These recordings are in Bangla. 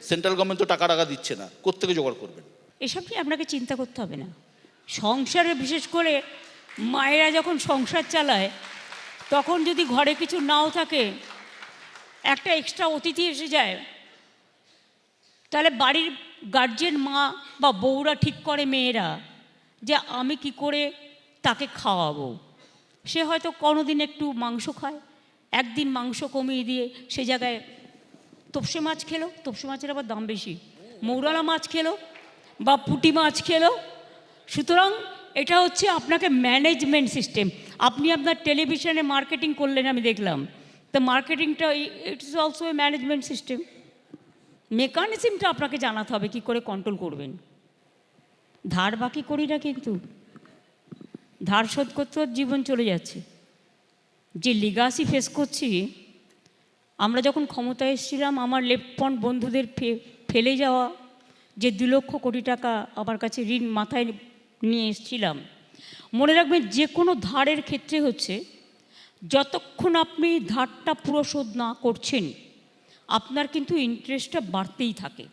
সেন্ট্রাল গভর্নমেন্ট তো টাকা দিচ্ছে না, কোত্থেকে জোগাড় করবেন? এসব নিয়ে আপনাকে চিন্তা করতে হবে না। সংসারে বিশেষ করে মায়েরা যখন সংসার চালায় তখন যদি ঘরে কিছু নাও থাকে, একটা এক্সট্রা অতিথি এসে যায়, তাহলে বাড়ির গার্জেন মা বা বউরা ঠিক করে মেয়েরা যে আমি কি করে তাকে খাওয়াবো। সে হয়তো কোনোদিন একটু মাংস খায়, একদিন মাংস কমিয়ে দিয়ে সে জায়গায় তপসে মাছ খেলো, তপসে মাছের আবার দাম বেশি, মৌরালা মাছ খেলো বা পুঁটি মাছ খেলো। সুতরাং এটা হচ্ছে আপনাকে ম্যানেজমেন্ট সিস্টেম। আপনি আপনার টেলিভিশনে মার্কেটিং করলেন, আমি দেখলাম, তো মার্কেটিংটা it is also a management system. মেকানিজমটা আপনাকে জানাতে হবে কী করে কন্ট্রোল করবেন। ধার বাকি করি না, কিন্তু ধার শোধ করতে জীবন চলে যাচ্ছে। যে লিগাসি ফেস করছি, আমরা যখন ক্ষমতায় এসেছিলাম আমার লেফট ফ্রন্ট বন্ধুদের ফেলে যাওয়া যে 2 লক্ষ কোটি টাকা আমার কাছে ঋণ মাথায় নিয়ে এসেছিলাম, মনে রাখবেন যে কোনো ধারের ক্ষেত্রে হচ্ছে যতক্ষণ আপনি ধারটা পুরো শোধ না করছেন আপনার কিন্তু ইন্টারেস্টটা বাড়তেই থাকে,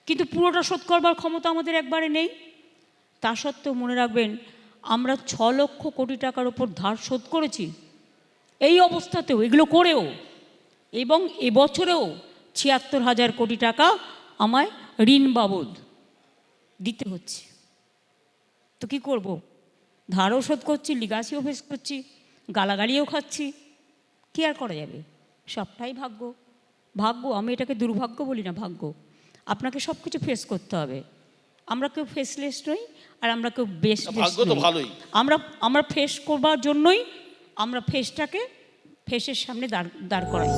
কিন্তু পুরোটা শোধ করবার ক্ষমতা আমাদের একবারে নেই। তা সত্ত্বেও মনে রাখবেন আমরা 6 লক্ষ কোটি টাকার ওপর ধার শোধ করেছি এই অবস্থাতেও, এগুলো করেও, এবং এবছরেও 76,000 কোটি টাকা আমায় ঋণ বাবদ দিতে হচ্ছে। তো কী করব? ধারও শোধ করছি, লিগাসিও ফেস করছি, গালাগালিও খাচ্ছি, কী আর করা যাবে? সবটাই ভাগ্য। ভাগ্য, আমি এটাকে দুর্ভাগ্য বলি না, ভাগ্য। আপনাকে সব কিছু ফেস করতে হবে। আমরা কেউ ফেসলেস নই, আর আমরা কেউ বেসলেস নই। আমরা ফেস করবার জন্যই আমরা ফেসটাকে ফেসের সামনে দাঁড় করাই।